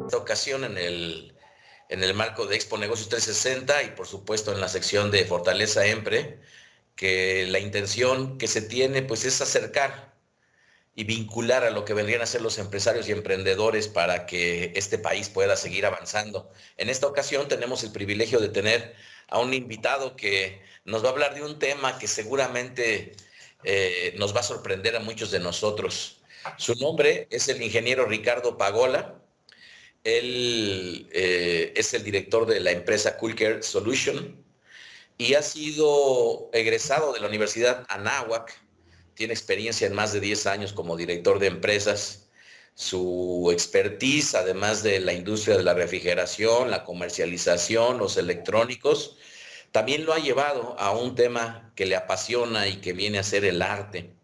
esta ocasión en el marco de Expo Negocios 360 y por supuesto en la sección de Fortaleza Empre, que la intención que se tiene pues es acercar y vincular a lo que vendrían a ser los empresarios y emprendedores para que este país pueda seguir avanzando. En esta ocasión tenemos el privilegio de tener a un invitado que nos va a hablar de un tema que seguramente nos va a sorprender a muchos de nosotros. Su nombre es el ingeniero Ricardo Pagola. Él es el director de la empresa Coolcare Solution y ha sido egresado de la Universidad Anáhuac. Tiene experiencia en más de 10 años como director de empresas. Su expertise, además de la industria de la refrigeración, la comercialización, los electrónicos, también lo ha llevado a un tema que le apasiona y que viene a ser el arte.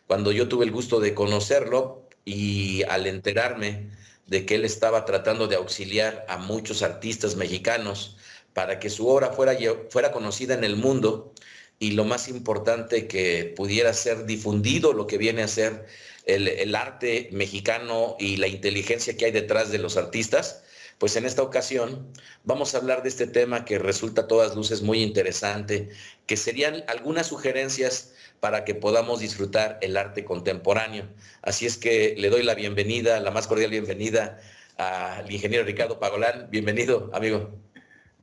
Cuando yo tuve el gusto de conocerlo y al enterarme de que él estaba tratando de auxiliar a muchos artistas mexicanos para que su obra fuera conocida en el mundo y lo más importante que pudiera ser difundido lo que viene a ser el arte mexicano y la inteligencia que hay detrás de los artistas, pues en esta ocasión vamos a hablar de este tema que resulta a todas luces muy interesante, que serían algunas sugerencias para que podamos disfrutar el arte contemporáneo. Así es que le doy la bienvenida, la más cordial bienvenida al ingeniero Ricardo Pagolán. Bienvenido, amigo.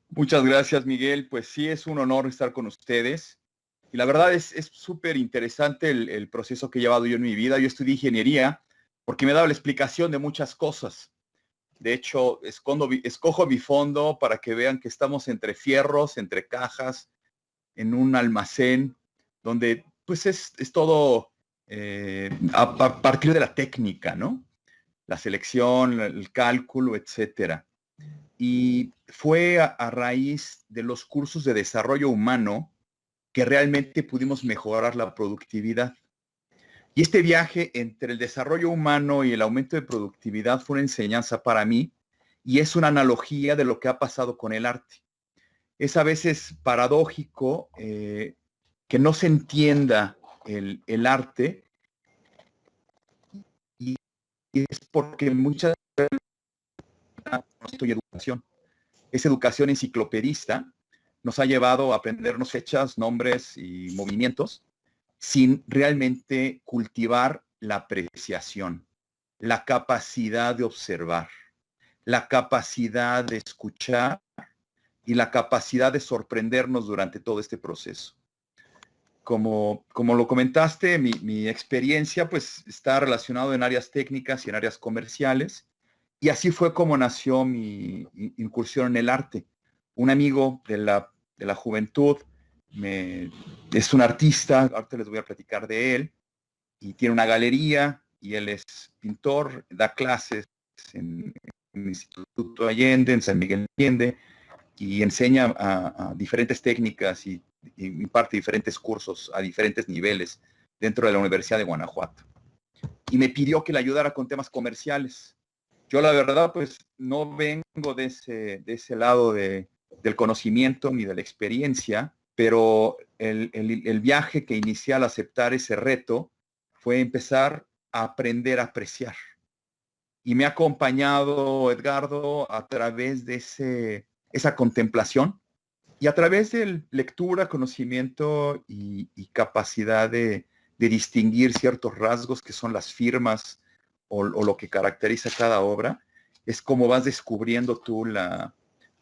Muchas gracias, Miguel. Pues sí, es un honor estar con ustedes. Y la verdad es súper interesante el proceso que he llevado yo en mi vida. Yo estudié ingeniería porque me ha dado la explicación de muchas cosas. De hecho, escojo mi fondo para que vean que estamos entre fierros, entre cajas, en un almacén, donde pues es todo a partir de la técnica, ¿no? La selección, el cálculo, etcétera. Y fue a raíz de los cursos de desarrollo humano que realmente pudimos mejorar la productividad. Y este viaje entre el desarrollo humano y el aumento de productividad fue una enseñanza para mí y es una analogía de lo que ha pasado con el arte. Es a veces paradójico que no se entienda el arte y es porque muchas veces no estoy educación. Esa educación enciclopedista nos ha llevado a aprendernos fechas, nombres y movimientos sin realmente cultivar la apreciación, la capacidad de observar, la capacidad de escuchar y la capacidad de sorprendernos durante todo este proceso. Como lo comentaste, mi experiencia pues está relacionado en áreas técnicas y en áreas comerciales, y así fue como nació mi incursión en el arte. Un amigo de la juventud es un artista, ahorita les voy a platicar de él, y tiene una galería, y él es pintor, da clases en el Instituto Allende, en San Miguel Allende, y enseña a diferentes técnicas y imparte diferentes cursos a diferentes niveles dentro de la Universidad de Guanajuato. Y me pidió que le ayudara con temas comerciales. Yo la verdad pues no vengo de ese lado del conocimiento ni de la experiencia, pero el viaje que inicié al aceptar ese reto fue empezar a aprender a apreciar. Y me ha acompañado Edgardo a través de esa contemplación y a través de lectura, conocimiento y capacidad de distinguir ciertos rasgos que son las firmas o lo que caracteriza cada obra, es como vas descubriendo tú la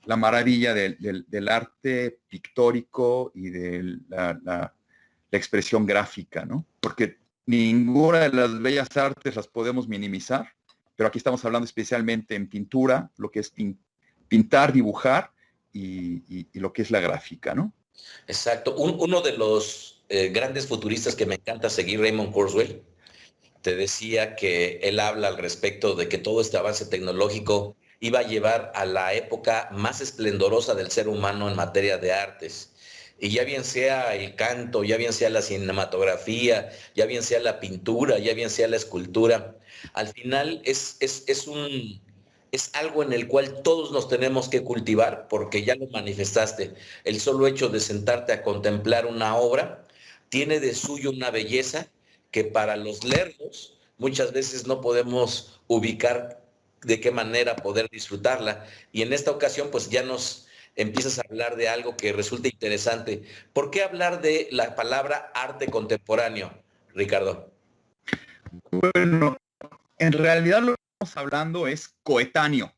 maravilla del arte pictórico y de la expresión gráfica, ¿no? Porque ninguna de las bellas artes las podemos minimizar, pero aquí estamos hablando especialmente en pintura, lo que es pintar, dibujar y lo que es la gráfica, ¿no? Exacto. Uno de los grandes futuristas que me encanta seguir, Raymond Kurzweil, te decía que él habla al respecto de que todo este avance tecnológico iba a llevar a la época más esplendorosa del ser humano en materia de artes. Y ya bien sea el canto, ya bien sea la cinematografía, ya bien sea la pintura, ya bien sea la escultura, al final es algo en el cual todos nos tenemos que cultivar, porque ya lo manifestaste. El solo hecho de sentarte a contemplar una obra tiene de suyo una belleza que para los lerdos muchas veces no podemos ubicar de qué manera poder disfrutarla. Y en esta ocasión, pues ya nos empiezas a hablar de algo que resulta interesante. ¿Por qué hablar de la palabra arte contemporáneo, Ricardo? Bueno, en realidad lo que estamos hablando es coetáneo.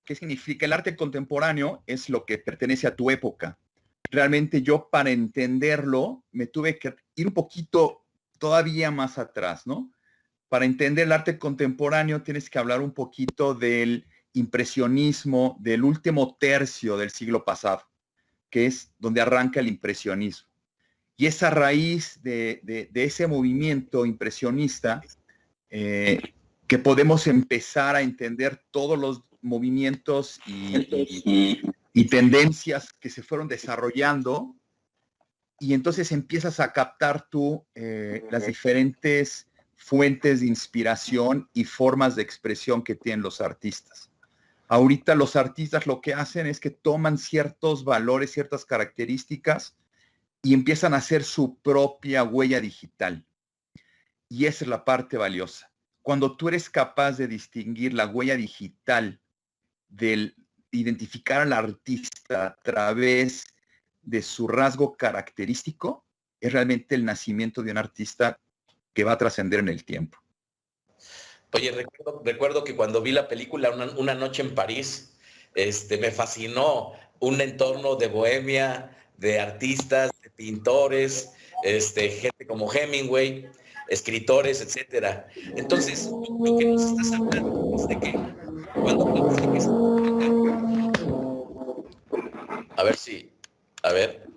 ¿Qué significa? El arte contemporáneo es lo que pertenece a tu época. Realmente yo, para entenderlo, me tuve que ir un poquito todavía más atrás, ¿no? Para entender el arte contemporáneo tienes que hablar un poquito del impresionismo del último tercio del siglo pasado, que es donde arranca el impresionismo. Y esa raíz de ese movimiento impresionista, que podemos empezar a entender todos los movimientos y tendencias que se fueron desarrollando, y entonces empiezas a captar tú las diferentes fuentes de inspiración y formas de expresión que tienen los artistas. Ahorita los artistas lo que hacen es que toman ciertos valores, ciertas características y empiezan a hacer su propia huella digital. Y esa es la parte valiosa. Cuando tú eres capaz de distinguir la huella digital del identificar al artista a través de su rasgo característico, es realmente el nacimiento de un artista que va a trascender en el tiempo. Oye, recuerdo que cuando vi la película Una noche en París, me fascinó un entorno de bohemia, de artistas, de pintores, gente como Hemingway, escritores, etcétera. Entonces, lo que nos estás hablando es de que cuando a ver.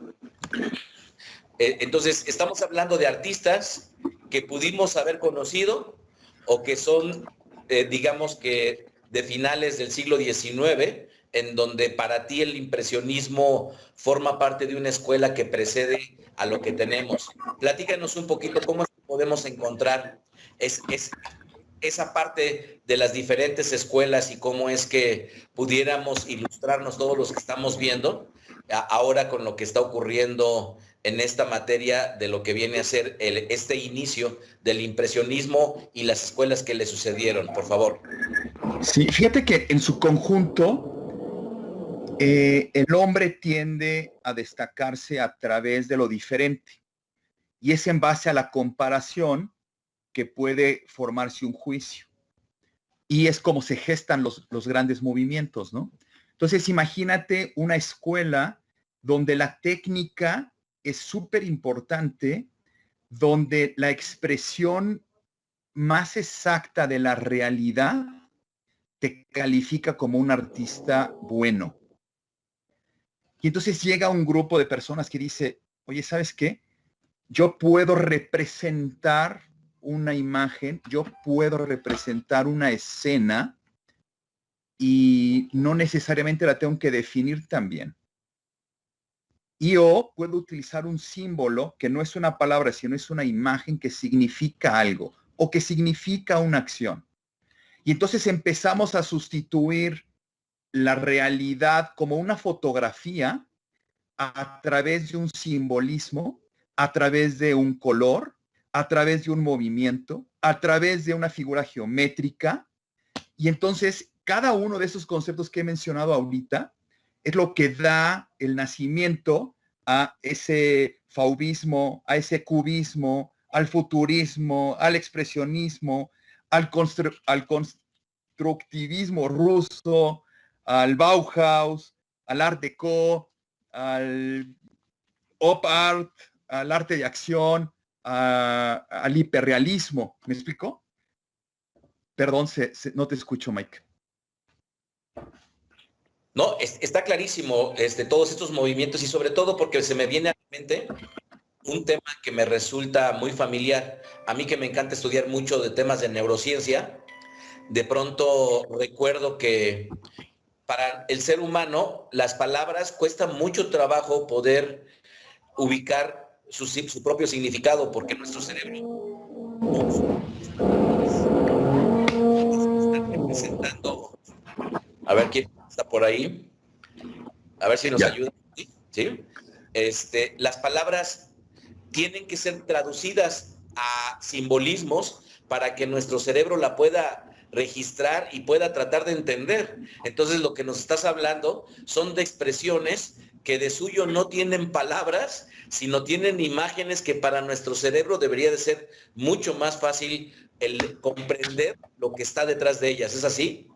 Entonces, estamos hablando de artistas que pudimos haber conocido o que son, digamos que de finales del siglo XIX, en donde para ti el impresionismo forma parte de una escuela que precede a lo que tenemos. Platícanos un poquito cómo podemos encontrar esa parte de las diferentes escuelas y cómo es que pudiéramos ilustrarnos todos los que estamos viendo ahora con lo que está ocurriendo en esta materia de lo que viene a ser este inicio del impresionismo y las escuelas que le sucedieron, por favor. Sí, fíjate que en su conjunto el hombre tiende a destacarse a través de lo diferente, y es en base a la comparación que puede formarse un juicio. Y es como se gestan los grandes movimientos, ¿no? Entonces, imagínate una escuela donde la técnica es súper importante, donde la expresión más exacta de la realidad te califica como un artista bueno. Y entonces llega un grupo de personas que dice, oye, ¿sabes qué? Yo puedo representar una imagen, yo puedo representar una escena y no necesariamente la tengo que definir también. Y o puedo utilizar un símbolo que no es una palabra, sino es una imagen que significa algo o que significa una acción. Y entonces empezamos a sustituir la realidad como una fotografía a través de un simbolismo, a través de un color, a través de un movimiento, a través de una figura geométrica. Y entonces cada uno de esos conceptos que he mencionado ahorita es lo que da el nacimiento a ese fauvismo, a ese cubismo, al futurismo, al expresionismo, al constructivismo ruso, al Bauhaus, al Art Deco, al Op Art, al arte de acción, al hiperrealismo. ¿Me explico? Perdón, no te escucho, Mike. No, está clarísimo todos estos movimientos y sobre todo porque se me viene a la mente un tema que me resulta muy familiar. A mí que me encanta estudiar mucho de temas de neurociencia, de pronto recuerdo que para el ser humano las palabras cuesta mucho trabajo poder ubicar su propio significado, porque nuestro cerebro está representando. A ver quién está por ahí. A ver si nos ayuda. ¿Sí? Las palabras tienen que ser traducidas a simbolismos para que nuestro cerebro la pueda registrar y pueda tratar de entender. Entonces lo que nos estás hablando son de expresiones que de suyo no tienen palabras, sino tienen imágenes que para nuestro cerebro debería de ser mucho más fácil el comprender lo que está detrás de ellas. ¿Es así?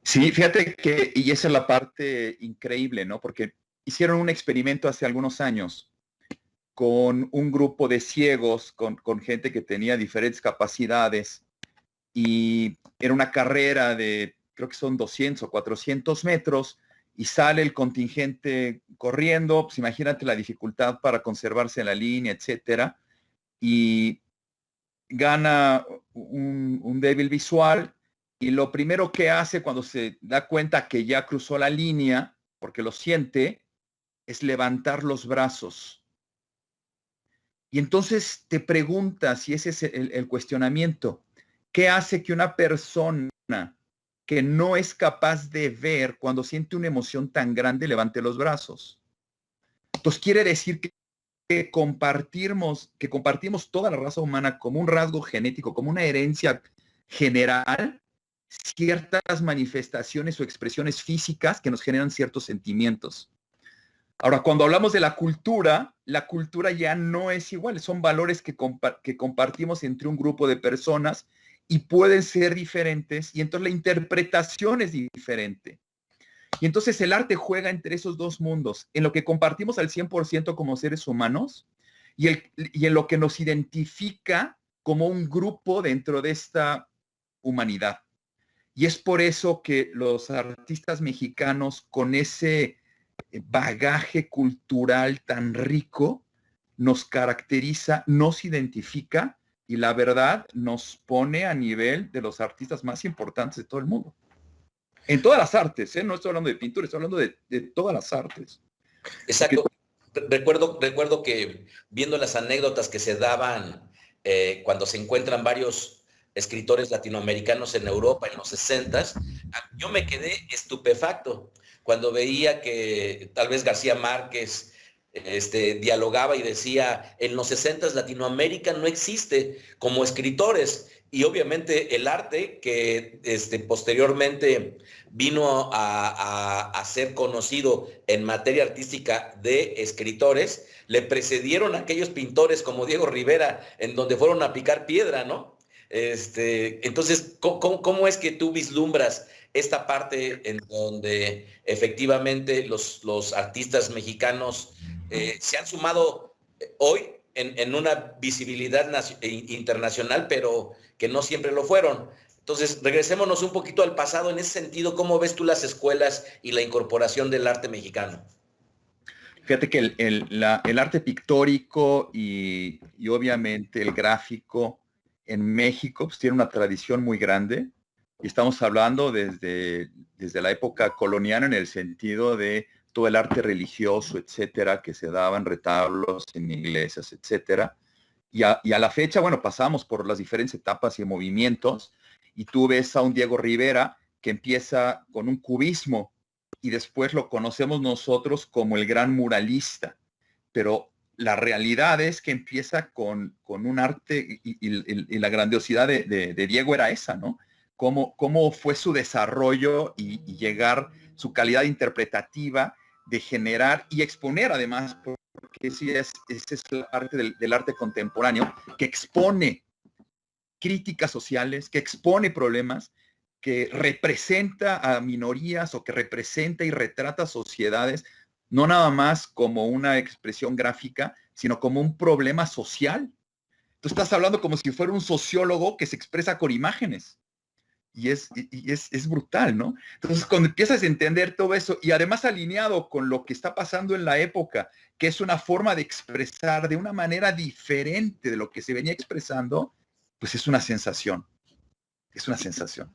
Sí, fíjate que, y esa es la parte increíble, ¿no? Porque hicieron un experimento hace algunos años con un grupo de ciegos, con gente que tenía diferentes capacidades, y era una carrera de, creo que son 200 o 400 metros, y sale el contingente corriendo, pues imagínate la dificultad para conservarse en la línea, etcétera, y gana un débil visual, y lo primero que hace cuando se da cuenta que ya cruzó la línea, porque lo siente, es levantar los brazos. Y entonces te preguntas, y ese es el cuestionamiento, ¿qué hace que una persona que no es capaz de ver cuando siente una emoción tan grande levante los brazos? Entonces quiere decir que compartimos toda la raza humana como un rasgo genético, como una herencia general, ciertas manifestaciones o expresiones físicas que nos generan ciertos sentimientos. Ahora, cuando hablamos de la cultura ya no es igual, son valores que compartimos entre un grupo de personas y pueden ser diferentes, y entonces la interpretación es diferente. Y entonces el arte juega entre esos dos mundos, en lo que compartimos al 100% como seres humanos y en lo que nos identifica como un grupo dentro de esta humanidad. Y es por eso que los artistas mexicanos con ese bagaje cultural tan rico nos caracteriza, nos identifica y la verdad nos pone a nivel de los artistas más importantes de todo el mundo. En todas las artes, ¿eh? No estoy hablando de pintura, estoy hablando de todas las artes. Exacto. Recuerdo que viendo las anécdotas que se daban cuando se encuentran varios escritores latinoamericanos en Europa en los 60s, yo me quedé estupefacto cuando veía que tal vez García Márquez dialogaba y decía, en los 60s Latinoamérica no existe como escritores, y obviamente el arte que posteriormente vino a ser conocido en materia artística de escritores, le precedieron a aquellos pintores como Diego Rivera, en donde fueron a picar piedra, ¿no? Entonces, ¿cómo es que tú vislumbras esta parte en donde efectivamente los artistas mexicanos se han sumado hoy en una visibilidad internacional, pero que no siempre lo fueron? Entonces, regresémonos un poquito al pasado en ese sentido. ¿Cómo ves tú las escuelas y la incorporación del arte mexicano? Fíjate que el arte pictórico y obviamente el gráfico en México pues, tiene una tradición muy grande, y estamos hablando desde la época colonial en el sentido de todo el arte religioso, etcétera, que se daban retablos en iglesias, etcétera. Y a la fecha, bueno, pasamos por las diferentes etapas y movimientos, y tú ves a un Diego Rivera que empieza con un cubismo y después lo conocemos nosotros como el gran muralista, pero la realidad es que empieza con un arte y la grandiosidad de Diego era esa, ¿no? Cómo fue su desarrollo y llegar, su calidad interpretativa de generar y exponer además, porque sí esa es la parte del arte contemporáneo, que expone críticas sociales, que expone problemas, que representa a minorías o que representa y retrata sociedades, no nada más como una expresión gráfica, sino como un problema social. Tú estás hablando como si fuera un sociólogo que se expresa con imágenes. Y es brutal, ¿no? Entonces, cuando empiezas a entender todo eso, y además alineado con lo que está pasando en la época, que es una forma de expresar de una manera diferente de lo que se venía expresando, pues es una sensación. Es una sensación.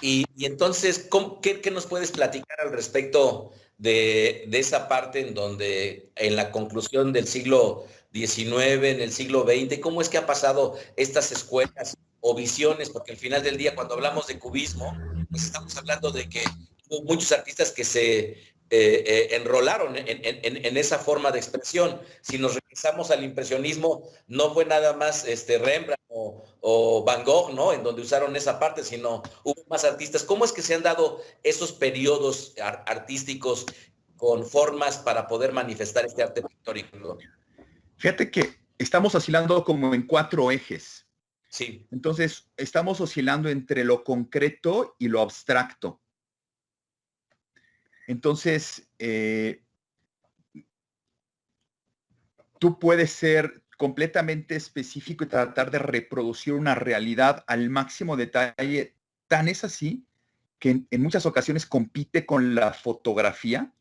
Y entonces, ¿qué nos puedes platicar al respecto de esa parte en donde en la conclusión del siglo XIX, en el siglo XX, cómo es que ha pasado estas escuelas o visiones? Porque al final del día, cuando hablamos de cubismo, pues estamos hablando de que hubo muchos artistas que se enrolaron en esa forma de expresión. Si nos regresamos al impresionismo, no fue nada más Rembrandt o Van Gogh, ¿no? En donde usaron esa parte, sino hubo más artistas. ¿Cómo es que se han dado esos periodos artísticos con formas para poder manifestar este arte pictórico? Fíjate que estamos oscilando como en 4 ejes. Sí. Entonces, estamos oscilando entre lo concreto y lo abstracto. Entonces, tú puedes ser completamente específico y tratar de reproducir una realidad al máximo detalle. Tan es así que en muchas ocasiones compite con la fotografía,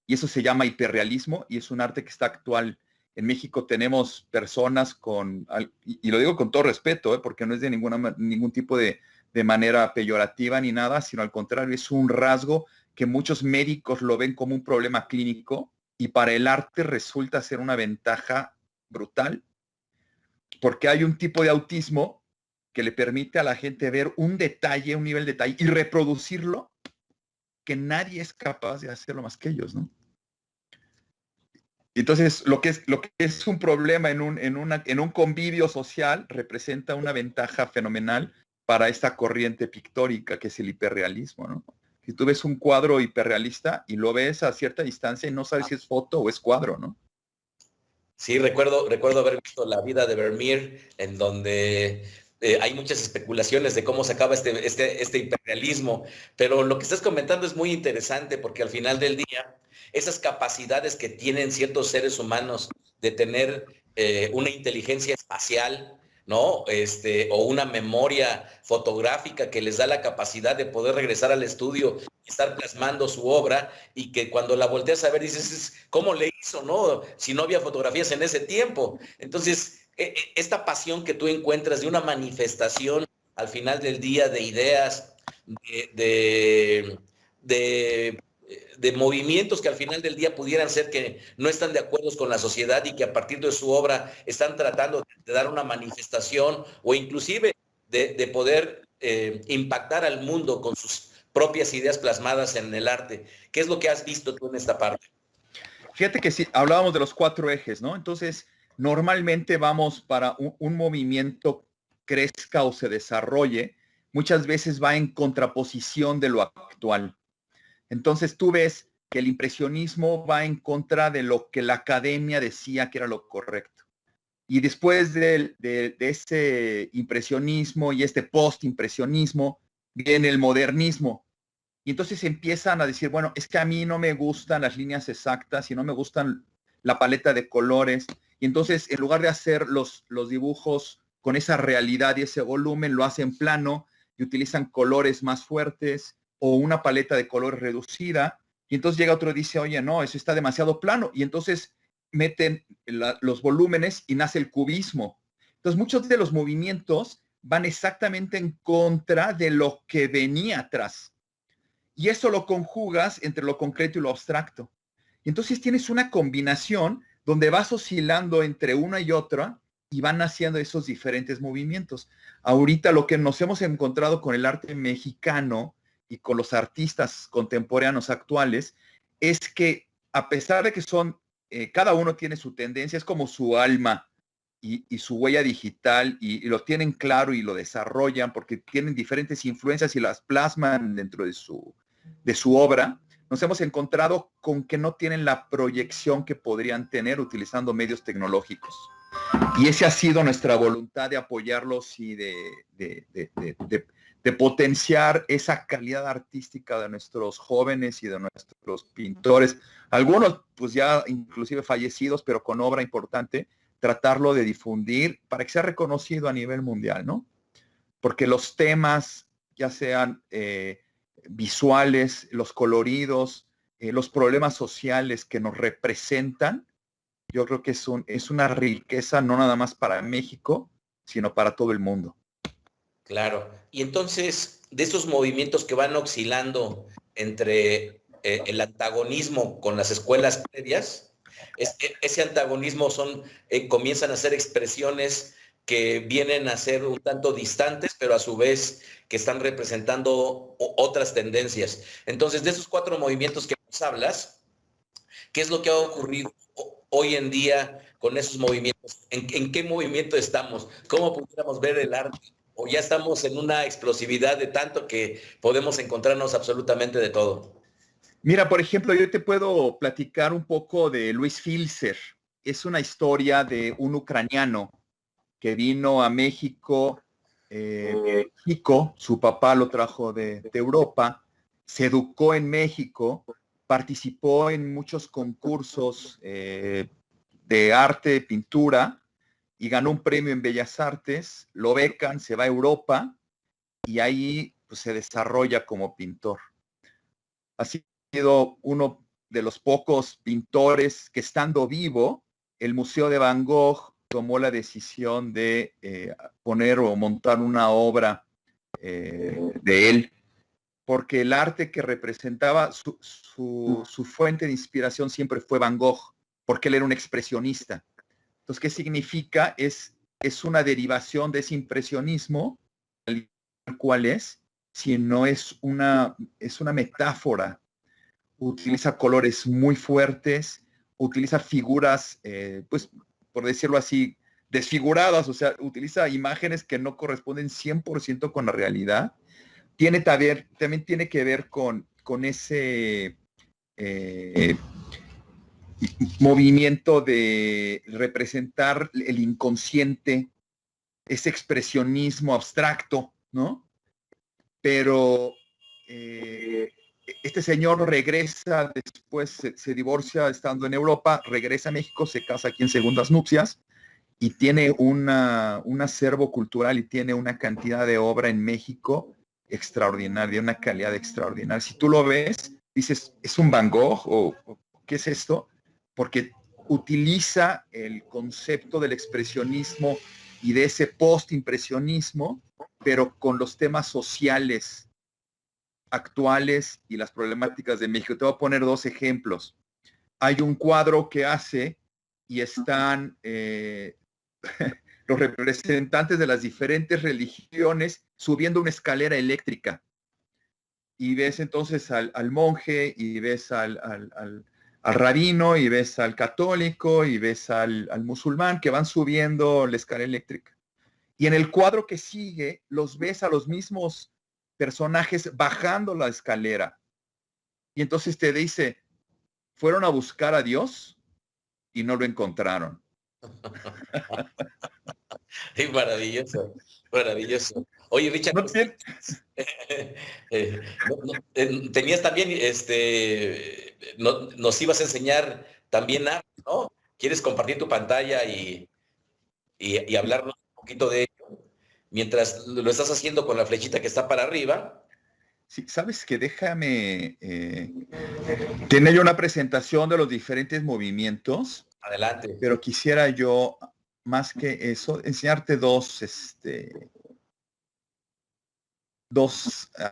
y eso se llama hiperrealismo, y es un arte que está actual. En México tenemos personas y lo digo con todo respeto, porque no es de ningún tipo de manera peyorativa ni nada, sino al contrario, es un rasgo que muchos médicos lo ven como un problema clínico, y para el arte resulta ser una ventaja brutal, porque hay un tipo de autismo que le permite a la gente ver un detalle, un nivel de detalle, y reproducirlo, que nadie es capaz de hacerlo más que ellos, ¿no? Entonces, lo que es un problema en un convivio social representa una ventaja fenomenal para esta corriente pictórica que es el hiperrealismo, ¿no? Si tú ves un cuadro hiperrealista y lo ves a cierta distancia y no sabes si es foto o es cuadro, ¿no? Sí, recuerdo haber visto La vida de Vermeer, en donde hay muchas especulaciones de cómo se acaba este hiperrealismo, pero lo que estás comentando es muy interesante porque al final del día, esas capacidades que tienen ciertos seres humanos de tener una inteligencia espacial, ¿no? O una memoria fotográfica que les da la capacidad de poder regresar al estudio y estar plasmando su obra, y que cuando la volteas a ver dices, ¿cómo le hizo, no? Si no había fotografías en ese tiempo. Entonces, esta pasión que tú encuentras de una manifestación al final del día de ideas, de, de, de movimientos que al final del día pudieran ser que no están de acuerdo con la sociedad y que a partir de su obra están tratando de dar una manifestación o inclusive de poder impactar al mundo con sus propias ideas plasmadas en el arte. ¿Qué es lo que has visto tú en esta parte? Fíjate que sí, hablábamos de los 4 ejes, ¿no? Entonces, normalmente vamos para un movimiento crezca o se desarrolle, muchas veces va en contraposición de lo actual. Entonces tú ves que el impresionismo va en contra de lo que la academia decía que era lo correcto. Y después de ese impresionismo y este post-impresionismo, viene el modernismo. Y entonces empiezan a decir, bueno, es que a mí no me gustan las líneas exactas y no me gustan la paleta de colores. Y entonces, en lugar de hacer los dibujos con esa realidad y ese volumen, lo hacen plano y utilizan colores más fuertes o una paleta de colores reducida. Y entonces llega otro y dice, oye, no, eso está demasiado plano. Y entonces meten los volúmenes y nace el cubismo. Entonces, muchos de los movimientos van exactamente en contra de lo que venía atrás. Y eso lo conjugas entre lo concreto y lo abstracto. Y entonces tienes una combinación donde vas oscilando entre una y otra y van haciendo esos diferentes movimientos. Ahorita lo que nos hemos encontrado con el arte mexicano y con los artistas contemporáneos actuales es que a pesar de que son, cada uno tiene su tendencia, es como su alma y su huella digital y lo tienen claro y lo desarrollan porque tienen diferentes influencias y las plasman dentro de su obra. Nos hemos encontrado con que no tienen la proyección que podrían tener utilizando medios tecnológicos. Y esa ha sido nuestra voluntad de apoyarlos y de potenciar esa calidad artística de nuestros jóvenes y de nuestros pintores. Algunos, pues ya inclusive fallecidos, pero con obra importante, tratarlo de difundir para que sea reconocido a nivel mundial, ¿no? Porque los temas, ya sean visuales, los coloridos, los problemas sociales que nos representan, yo creo que es una riqueza no nada más para México, sino para todo el mundo. Claro. Y entonces, de esos movimientos que van oscilando entre el antagonismo con las escuelas previas, ese antagonismo comienzan a ser expresiones que vienen a ser un tanto distantes, pero a su vez que están representando otras tendencias. Entonces, de esos 4 movimientos que nos hablas, ¿Qué es lo que ha ocurrido hoy en día con esos movimientos? ¿En qué movimiento estamos? ¿Cómo pudiéramos ver el arte? ¿O ya estamos en una explosividad de tanto que podemos encontrarnos absolutamente de todo? Mira, por ejemplo, yo te puedo platicar un poco de Luis Filzer. Es una historia de un ucraniano que vino a México, chico, su papá lo trajo de Europa, se educó en México, participó en muchos concursos de arte, pintura, y ganó un premio en Bellas Artes, lo becan, se va a Europa y ahí pues, se desarrolla como pintor. Ha sido uno de los pocos pintores que estando vivo, el Museo de Van Gogh tomó la decisión de poner o montar una obra de él, porque el arte que representaba su fuente de inspiración siempre fue Van Gogh, porque él era un expresionista. Entonces, ¿qué significa? Es una derivación de ese impresionismo, ¿cuál es? Si no es una metáfora. Utiliza colores muy fuertes, utiliza figuras, pues, por decirlo así, desfiguradas, o sea, utiliza imágenes que no corresponden 100% con la realidad. También tiene que ver con ese movimiento de representar el inconsciente, ese expresionismo abstracto, ¿no? Pero este señor regresa después, se divorcia estando en Europa, regresa a México, se casa aquí en segundas nupcias y tiene un acervo cultural y tiene una cantidad de obra en México extraordinaria, de una calidad extraordinaria. Si tú lo ves, dices, ¿es un Van Gogh o qué es esto? Porque utiliza el concepto del expresionismo y de ese post-impresionismo, pero con los temas sociales actuales y las problemáticas de México. Te voy a poner dos ejemplos. Hay un cuadro que hace y están los representantes de las diferentes religiones subiendo una escalera eléctrica. Y ves entonces al monje y ves al rabino y ves al católico y ves al musulmán que van subiendo la escalera eléctrica. Y en el cuadro que sigue los ves a los mismos personajes bajando la escalera. Y entonces te dice, fueron a buscar a Dios y no lo encontraron. Maravilloso, maravilloso. Oye, Richard, No pues, tiene... tenías también, nos ibas a enseñar también arte, ¿no? ¿Quieres compartir tu pantalla y hablarnos un poquito de ello? Mientras lo estás haciendo con la flechita que está para arriba. Sí, sabes que déjame tener yo una presentación de los diferentes movimientos, Adelante. pero quisiera yo, más que eso, enseñarte dos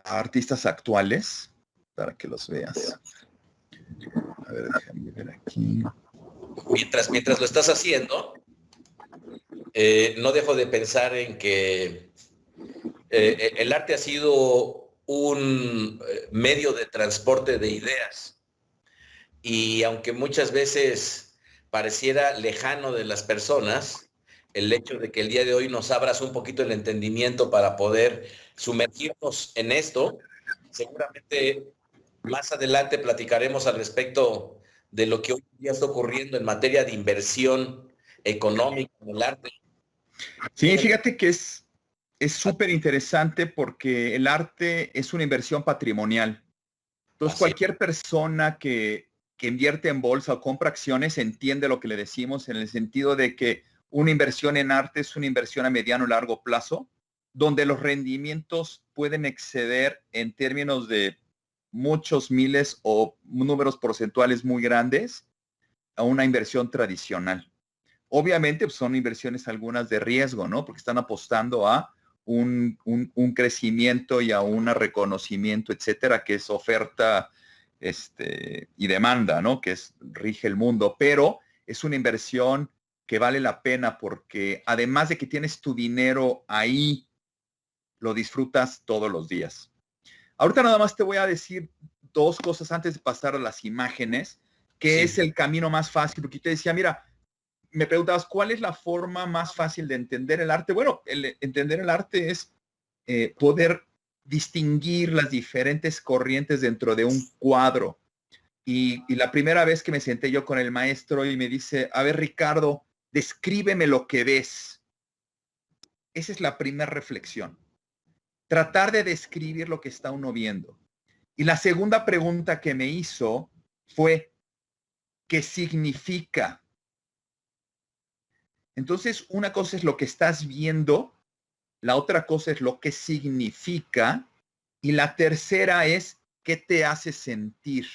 artistas actuales para que los veas. A ver, déjame ver aquí. Mientras lo estás haciendo, no dejo de pensar en que el arte ha sido un medio de transporte de ideas. Y aunque muchas veces pareciera lejano de las personas, el hecho de que el día de hoy nos abras un poquito el entendimiento para poder sumergirnos en esto, seguramente más adelante platicaremos al respecto de lo que hoy día está ocurriendo en materia de inversión económica en el arte. Sí, fíjate que es súper interesante porque el arte es una inversión patrimonial. Entonces, Así es. cualquier persona que invierte en bolsa o compra acciones entiende lo que le decimos en el sentido de que una inversión en arte es una inversión a mediano o largo plazo, donde los rendimientos pueden exceder en términos de muchos miles o números porcentuales muy grandes a una inversión tradicional. Obviamente pues, son inversiones algunas de riesgo, ¿no? Porque están apostando a un crecimiento y a un reconocimiento, etcétera, que es oferta y demanda, ¿no? Que rige el mundo, pero es una inversión que vale la pena porque además de que tienes tu dinero ahí, lo disfrutas todos los días. Ahorita nada más te voy a decir dos cosas antes de pasar a las imágenes ¿qué es el camino más fácil? Porque yo te decía, mira, me preguntabas, ¿cuál es la forma más fácil de entender el arte? Bueno, entender el arte es poder distinguir las diferentes corrientes dentro de un cuadro. Y la primera vez que me senté yo con el maestro y me dice, a ver, Ricardo, descríbeme lo que ves. Esa es la primera reflexión. Tratar de describir lo que está uno viendo. Y la segunda pregunta que me hizo fue, ¿qué significa? Entonces, una cosa es lo que estás viendo, la otra cosa es lo que significa, y la tercera es qué te hace sentir.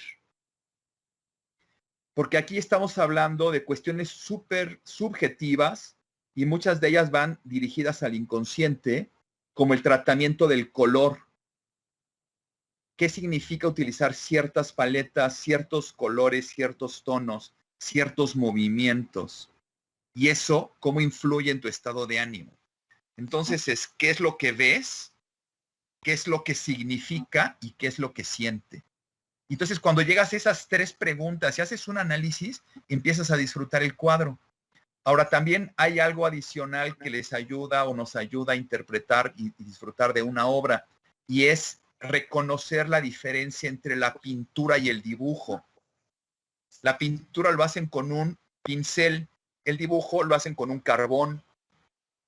Porque aquí estamos hablando de cuestiones súper subjetivas y muchas de ellas van dirigidas al inconsciente, como el tratamiento del color. ¿Qué significa utilizar ciertas paletas, ciertos colores, ciertos tonos, ciertos movimientos? Y eso, ¿cómo influye en tu estado de ánimo? Entonces es qué es lo que ves, qué es lo que significa y qué es lo que siente. Entonces cuando llegas a esas tres preguntas y haces un análisis, empiezas a disfrutar el cuadro. Ahora también hay algo adicional que les ayuda o nos ayuda a interpretar y disfrutar de una obra, y es reconocer la diferencia entre la pintura y el dibujo. La pintura lo hacen con un pincel, el dibujo lo hacen con un carbón.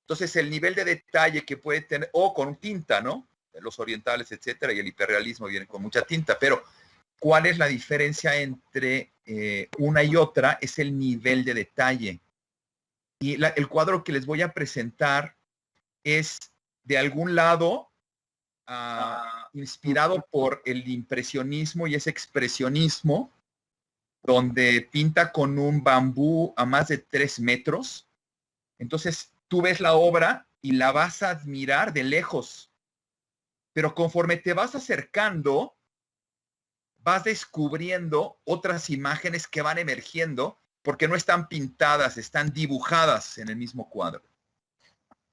Entonces el nivel de detalle que puede tener, o con tinta, ¿no? Los orientales, etcétera, y el hiperrealismo viene con mucha tinta, pero ¿cuál es la diferencia entre una y otra? Es el nivel de detalle. Y el cuadro que les voy a presentar es de algún lado inspirado por el impresionismo y ese expresionismo, donde pinta con un bambú a más de 3 metros. Entonces tú ves la obra y la vas a admirar de lejos, pero conforme te vas acercando, vas descubriendo otras imágenes que van emergiendo, porque no están pintadas, están dibujadas en el mismo cuadro.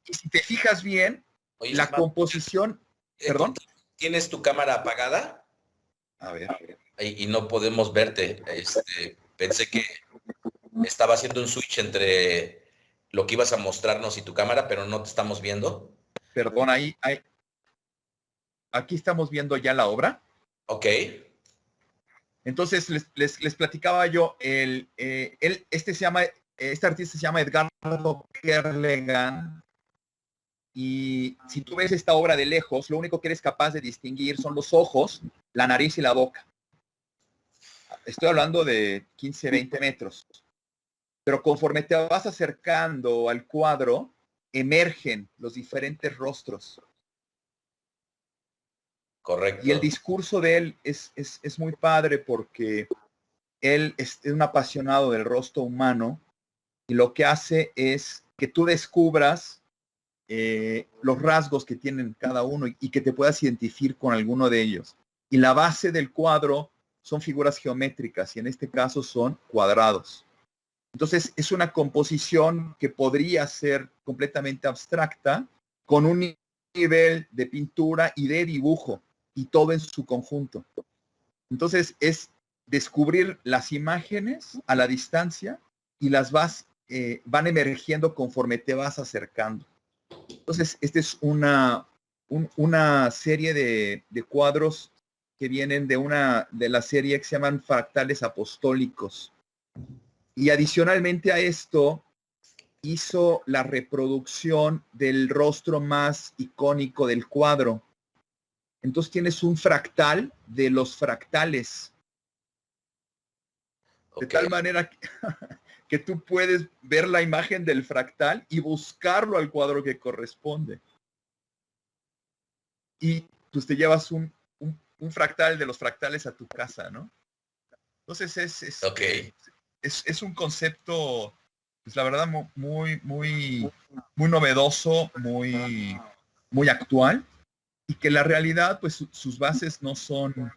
Y si te fijas bien, Oye, la composición... ¿Perdón? ¿Tienes tu cámara apagada? A ver. Y no podemos verte. Pensé que estaba haciendo un switch entre lo que ibas a mostrarnos y tu cámara, pero no te estamos viendo. Perdón, aquí estamos viendo ya la obra. Ok. Entonces les platicaba yo, este artista se llama Edgardo Kerlegan, y si tú ves esta obra de lejos, lo único que eres capaz de distinguir son los ojos, la nariz y la boca. Estoy hablando de 15, 20 metros. Pero conforme te vas acercando al cuadro, emergen los diferentes rostros. Correcto. Y el discurso de él es muy padre, porque él es un apasionado del rostro humano, y lo que hace es que tú descubras los rasgos que tienen cada uno y que te puedas identificar con alguno de ellos. Y la base del cuadro son figuras geométricas, y en este caso son cuadrados. Entonces es una composición que podría ser completamente abstracta, con un nivel de pintura y de dibujo, y todo en su conjunto. Entonces es descubrir las imágenes a la distancia, y las van emergiendo conforme te vas acercando. Entonces, esta es una serie de cuadros que vienen de la serie que se llaman Fractales Apostólicos. Y adicionalmente a esto, hizo la reproducción del rostro más icónico del cuadro. Entonces tienes un fractal de los fractales. De tal manera que tú puedes ver la imagen del fractal y buscarlo al cuadro que corresponde. Y pues te llevas un fractal de los fractales a tu casa, ¿no? Entonces es un concepto, pues la verdad, muy, muy, muy novedoso, muy, muy actual, y que la realidad, pues sus bases no son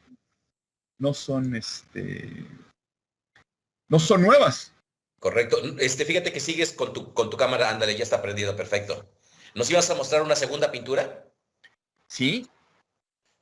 nuevas. Correcto. Fíjate que sigues con tu cámara. Ándale, ya está prendido, perfecto. ¿Nos ibas a mostrar una segunda pintura? Sí.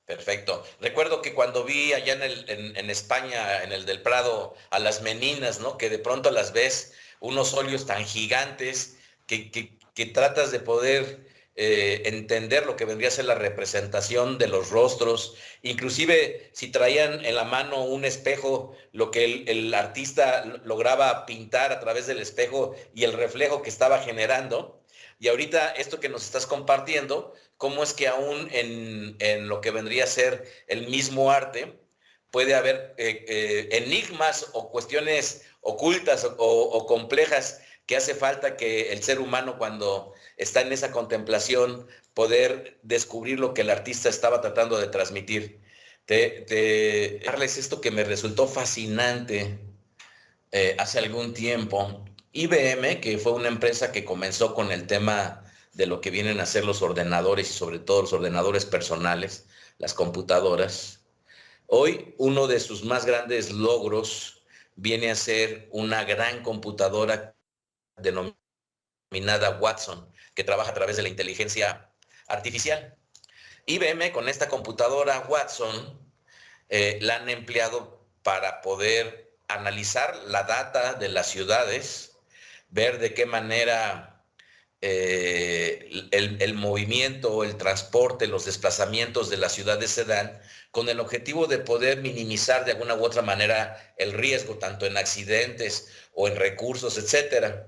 Perfecto. Recuerdo que cuando vi allá en España, en el del Prado, a las meninas, ¿no? Que de pronto las ves, unos óleos tan gigantes que tratas de poder entender lo que vendría a ser la representación de los rostros. Inclusive si traían en la mano un espejo, lo que el artista lograba pintar a través del espejo y el reflejo que estaba generando. Y ahorita esto que nos estás compartiendo, cómo es que aún en lo que vendría a ser el mismo arte puede haber enigmas o cuestiones ocultas o complejas que hace falta que el ser humano, cuando está en esa contemplación, poder descubrir lo que el artista estaba tratando de transmitir. Darles esto que me resultó fascinante hace algún tiempo. IBM, que fue una empresa que comenzó con el tema de lo que vienen a ser los ordenadores y sobre todo los ordenadores personales, las computadoras. Hoy uno de sus más grandes logros viene a ser una gran computadora denominada Watson, que trabaja a través de la inteligencia artificial. IBM con esta computadora Watson la han empleado para poder analizar la data de las ciudades, ver de qué manera el movimiento, el transporte, los desplazamientos de las ciudades se dan con el objetivo de poder minimizar de alguna u otra manera el riesgo, tanto en accidentes o en recursos, etcétera.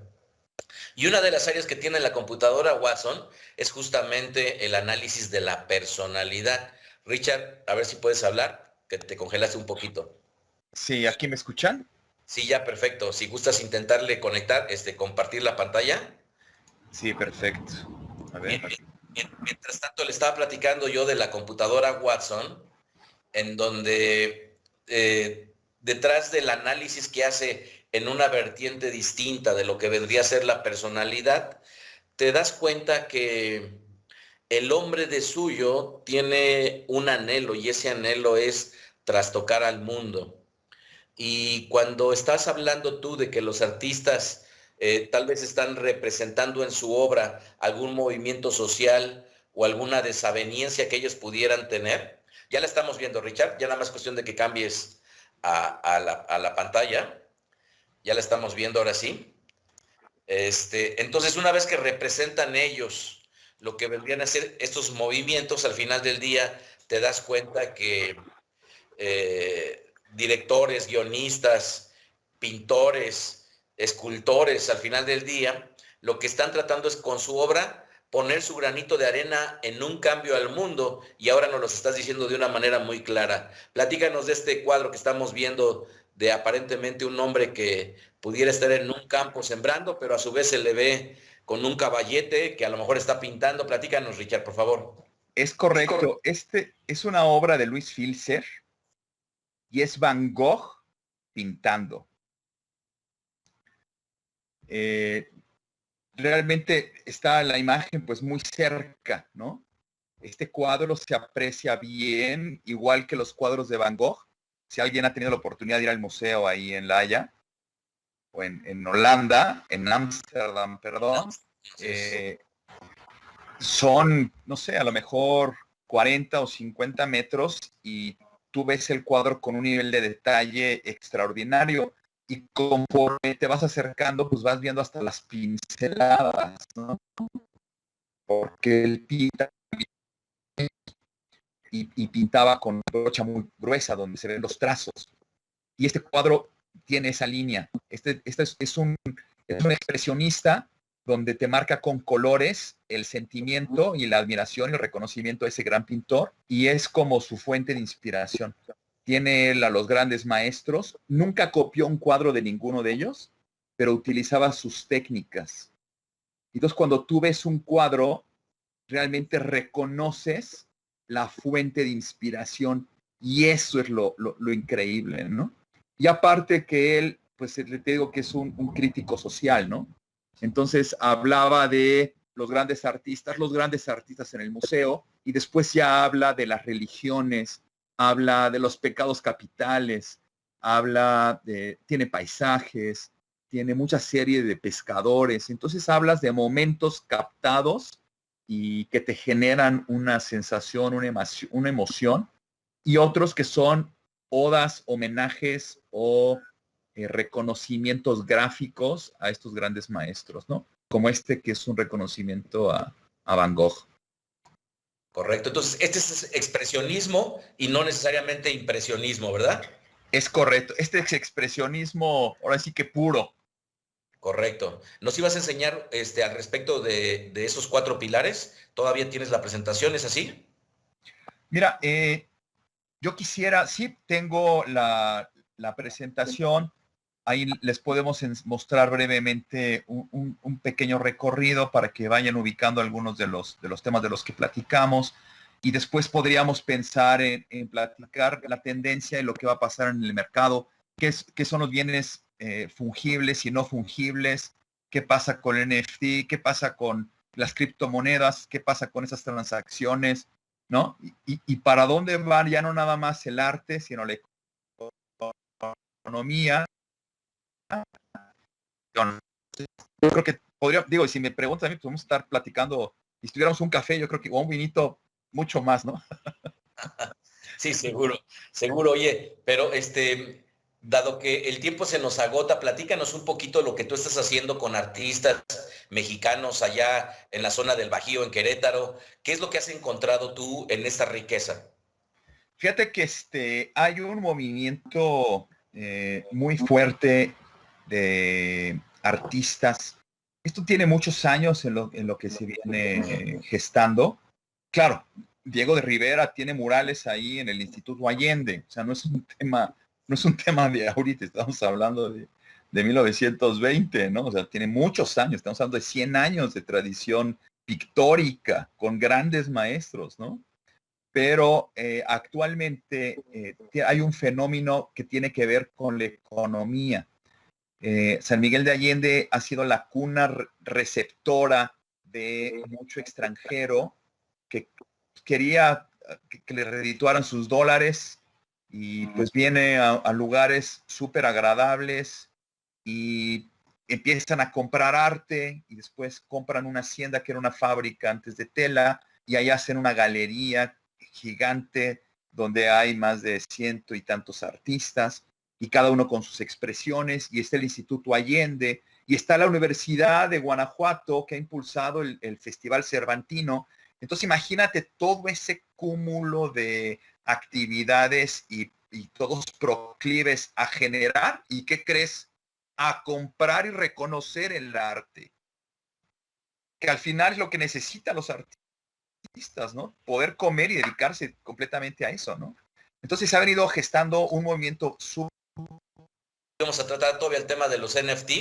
Y una de las áreas que tiene la computadora Watson es justamente el análisis de la personalidad. Richard, a ver si puedes hablar, que te congelaste un poquito. Sí, ¿aquí me escuchan? Sí, ya, perfecto. Si gustas intentarle conectar, compartir la pantalla. Sí, perfecto. A ver. Mientras tanto, le estaba platicando yo de la computadora Watson, en donde detrás del análisis que hace en una vertiente distinta de lo que vendría a ser la personalidad, te das cuenta que el hombre de suyo tiene un anhelo y ese anhelo es trastocar al mundo. Y cuando estás hablando tú de que los artistas tal vez están representando en su obra algún movimiento social o alguna desaveniencia que ellos pudieran tener, ya la estamos viendo, Richard, ya nada más cuestión de que cambies a la pantalla, ya la estamos viendo ahora sí. Entonces, una vez que representan ellos lo que vendrían a ser estos movimientos, al final del día te das cuenta que directores, guionistas, pintores, escultores, al final del día, lo que están tratando es con su obra poner su granito de arena en un cambio al mundo, y ahora nos lo estás diciendo de una manera muy clara. Platícanos de este cuadro que estamos viendo de aparentemente un hombre que pudiera estar en un campo sembrando, pero a su vez se le ve con un caballete que a lo mejor está pintando. Platícanos, Richard, por favor. Es correcto. Este es una obra de Luis Filser y es Van Gogh pintando. Realmente está la imagen pues muy cerca, ¿no? Este cuadro se aprecia bien, igual que los cuadros de Van Gogh. Si alguien ha tenido la oportunidad de ir al museo ahí en La Haya, o en Holanda, en Ámsterdam, perdón, son, no sé, a lo mejor 40 o 50 metros y tú ves el cuadro con un nivel de detalle extraordinario y conforme te vas acercando, pues vas viendo hasta las pinceladas, ¿no? Porque él pinta y pintaba con brocha muy gruesa donde se ven los trazos. Y este cuadro tiene esa línea. Este es un expresionista donde te marca con colores el sentimiento y la admiración y el reconocimiento a ese gran pintor, y es como su fuente de inspiración. Tiene él a los grandes maestros, nunca copió un cuadro de ninguno de ellos, pero utilizaba sus técnicas. Entonces, cuando tú ves un cuadro, realmente reconoces la fuente de inspiración, y eso es lo increíble, ¿no? Y aparte que él, pues te digo que es un crítico social, ¿no? Entonces hablaba de los grandes artistas en el museo, y después ya habla de las religiones, habla de los pecados capitales, tiene paisajes, tiene mucha serie de pescadores. Entonces hablas de momentos captados y que te generan una sensación, una emoción, y otros que son odas, homenajes o reconocimientos gráficos a estos grandes maestros, ¿no? Como este que es un reconocimiento a Van Gogh. Correcto. Entonces, este es expresionismo y no necesariamente impresionismo, ¿verdad? Es correcto. Este es expresionismo, ahora sí que puro. Correcto. ¿Nos ibas a enseñar al respecto de esos 4 pilares? ¿Todavía tienes la presentación? ¿Es así? Mira, yo quisiera, sí tengo la presentación, ahí les podemos mostrar brevemente un pequeño recorrido para que vayan ubicando algunos de los temas de los que platicamos y después podríamos pensar en platicar la tendencia y lo que va a pasar en el mercado, qué son los bienes fungibles y no fungibles, qué pasa con el NFT, qué pasa con las criptomonedas, qué pasa con esas transacciones, ¿no? Y para dónde va ya no nada más el arte, sino la economía. Yo creo que podría, digo, si me preguntan a mí, podemos estar platicando, si estuviéramos un café, yo creo que, o un vinito, mucho más, ¿no? Sí, seguro, seguro. Oye, pero dado que el tiempo se nos agota, platícanos un poquito lo que tú estás haciendo con artistas mexicanos allá en la zona del Bajío, en Querétaro. ¿Qué es lo que has encontrado tú en esta riqueza? Fíjate que hay un movimiento muy fuerte de artistas. Esto tiene muchos años en lo que se viene gestando. Claro, Diego de Rivera tiene murales ahí en el Instituto Allende. O sea, no es un tema de ahorita, estamos hablando de 1920, ¿no? O sea, tiene muchos años, estamos hablando de 100 años de tradición pictórica con grandes maestros, ¿no? Pero actualmente hay un fenómeno que tiene que ver con la economía. San Miguel de Allende ha sido la cuna receptora de mucho extranjero que quería que le redituaran sus dólares y pues viene a lugares súper agradables y empiezan a comprar arte y después compran una hacienda que era una fábrica antes de tela y ahí hacen una galería gigante donde hay más de 100 y tantos artistas y cada uno con sus expresiones, y está el Instituto Allende, y está la Universidad de Guanajuato que ha impulsado el Festival Cervantino. Entonces imagínate todo ese cúmulo de actividades y todos proclives a generar, ¿y qué crees? A comprar y reconocer el arte, que al final es lo que necesitan los artistas, ¿no? Poder comer y dedicarse completamente a eso, ¿no? Entonces se ha venido gestando un movimiento Vamos a tratar todavía el tema de los NFT,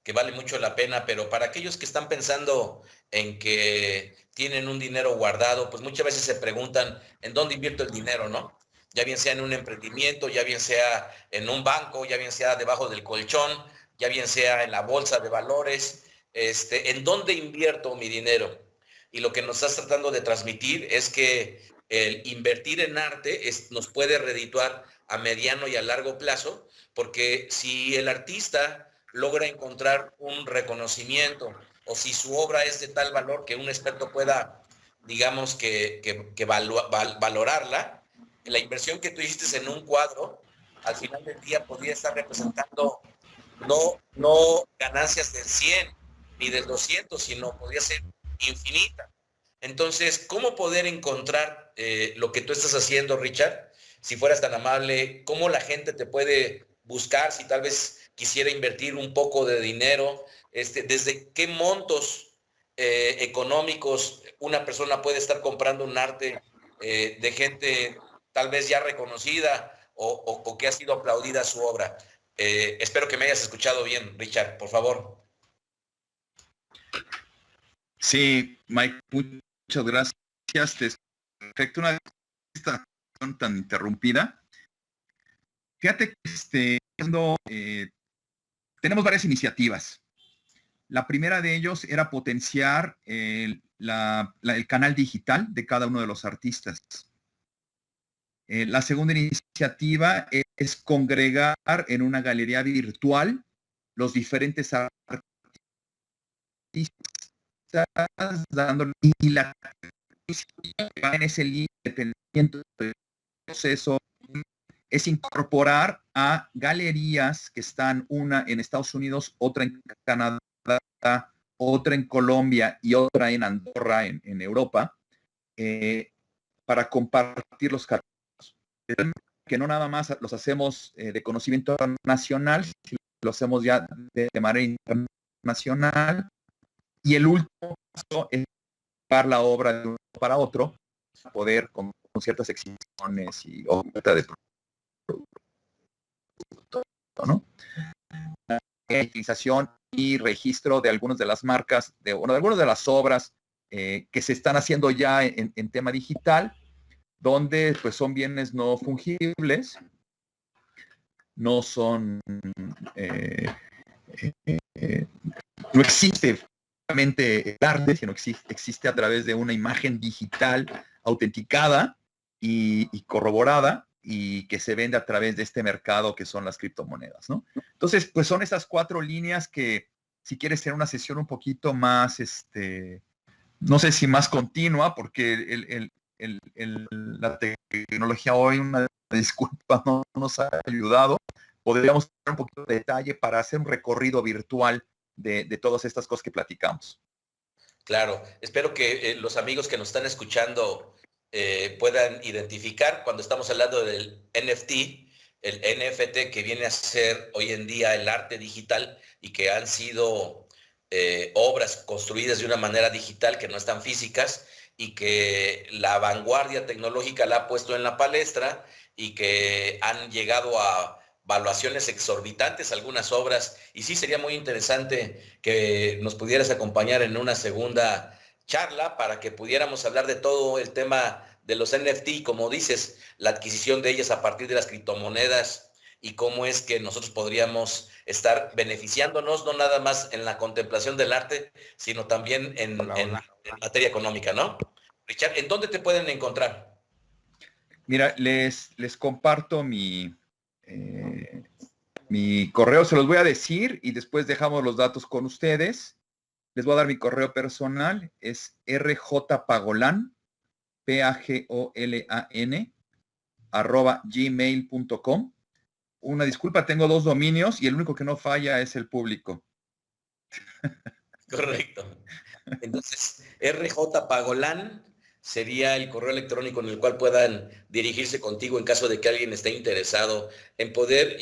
que vale mucho la pena, pero para aquellos que están pensando en que tienen un dinero guardado, pues muchas veces se preguntan en dónde invierto el dinero, ¿no? Ya bien sea en un emprendimiento, ya bien sea en un banco, ya bien sea debajo del colchón, ya bien sea en la bolsa de valores, ¿en dónde invierto mi dinero? Y lo que nos estás tratando de transmitir es que el invertir en arte nos puede redituar a mediano y a largo plazo, porque si el artista logra encontrar un reconocimiento o si su obra es de tal valor que un experto pueda, digamos, que valorarla, la inversión que tú hiciste en un cuadro, al final del día podría estar representando no ganancias del 100 ni del 200, sino podría ser infinita. Entonces, ¿cómo poder encontrar lo que tú estás haciendo, Richard? Si fueras tan amable, ¿cómo la gente te puede buscar si tal vez quisiera invertir un poco de dinero? ¿Desde qué montos económicos una persona puede estar comprando un arte de gente tal vez ya reconocida o que ha sido aplaudida su obra? Espero que me hayas escuchado bien, Richard, por favor. Sí, Mike, muchas gracias. Te efecto una esta tan interrumpida. Fíjate que tenemos varias iniciativas. La primera de ellos era potenciar el canal digital de cada uno de los artistas. La segunda iniciativa es congregar en una galería virtual los diferentes artistas dándole, y la va en ese línea dependiendo del proceso, es incorporar a galerías que están una en Estados Unidos, otra en Canadá, otra en Colombia y otra en Andorra, en Europa, para compartir los catálogos. Que no nada más los hacemos de conocimiento nacional, sino lo hacemos ya de manera internacional. Y el último paso es llevar la obra de uno para otro, poder con ciertas exhibiciones y oferta de producto, ¿no? Utilización y registro de algunas de las marcas, de algunas de las obras que se están haciendo ya en tema digital, donde pues son bienes no fungibles, no son, no existe realmente el arte, sino existe a través de una imagen digital autenticada y corroborada, y que se vende a través de este mercado que son las criptomonedas, ¿no? Entonces, pues son esas 4 líneas que, si quieres tener una sesión un poquito más, no sé si más continua, porque la tecnología hoy, una disculpa, no nos ha ayudado, podríamos tener un poquito de detalle para hacer un recorrido virtual de todas estas cosas que platicamos. Claro, espero que los amigos que nos están escuchando puedan identificar cuando estamos hablando del NFT, el NFT que viene a ser hoy en día el arte digital y que han sido obras construidas de una manera digital que no están físicas y que la vanguardia tecnológica la ha puesto en la palestra y que han llegado a valuaciones exorbitantes algunas obras, y sí sería muy interesante que nos pudieras acompañar en una segunda charla para que pudiéramos hablar de todo el tema de los NFT, como dices, la adquisición de ellas a partir de las criptomonedas y cómo es que nosotros podríamos estar beneficiándonos, no nada más en la contemplación del arte, sino también en materia económica, ¿no? Richard, ¿en dónde te pueden encontrar? Mira, les comparto mi correo, se los voy a decir y después dejamos los datos con ustedes. Les voy a dar mi correo personal, es rjpagolan, PAGOLAN, @gmail.com. Una disculpa, tengo 2 dominios y el único que no falla es el público. Correcto. Entonces, rjpagolan sería el correo electrónico en el cual puedan dirigirse contigo en caso de que alguien esté interesado en poder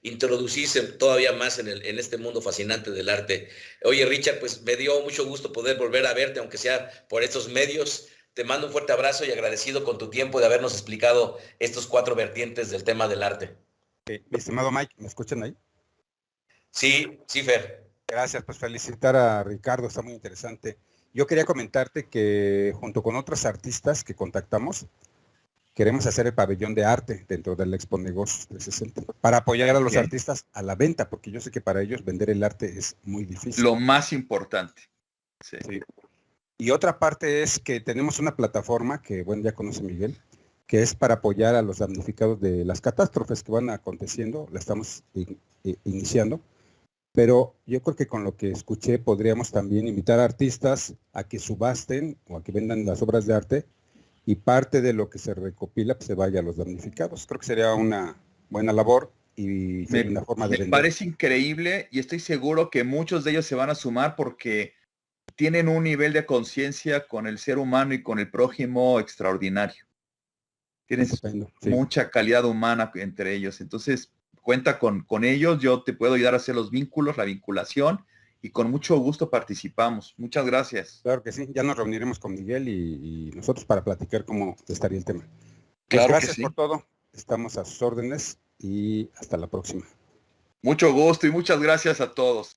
introducirse todavía más en este mundo fascinante del arte. Oye, Richard, pues me dio mucho gusto poder volver a verte, aunque sea por estos medios. Te mando un fuerte abrazo y agradecido con tu tiempo de habernos explicado estos 4 vertientes del tema del arte. Mi estimado Mike, ¿me escuchan ahí? Sí, Fer. Gracias, pues felicitar a Ricardo, está muy interesante. Yo quería comentarte que junto con otros artistas que contactamos, queremos hacer el pabellón de arte dentro del Expo Negocios 360 para apoyar a los artistas a la venta, porque yo sé que para ellos vender el arte es muy difícil. Lo más importante. Sí. Y otra parte es que tenemos una plataforma que, bueno, ya conoce Miguel, que es para apoyar a los damnificados de las catástrofes que van aconteciendo, la estamos iniciando. Pero yo creo que con lo que escuché podríamos también invitar a artistas a que subasten o a que vendan las obras de arte y parte de lo que se recopila pues, se vaya a los damnificados. Creo que sería una buena labor y una forma de vender. Me parece increíble y estoy seguro que muchos de ellos se van a sumar porque tienen un nivel de conciencia con el ser humano y con el prójimo extraordinario. Tienen mucha calidad humana entre ellos. Entonces, cuenta con ellos, yo te puedo ayudar a hacer los vínculos, la vinculación, y con mucho gusto participamos. Muchas gracias. Claro que sí, ya nos reuniremos con Miguel y nosotros para platicar cómo estaría el tema. Claro, gracias por todo, estamos a sus órdenes y hasta la próxima. Mucho gusto y muchas gracias a todos.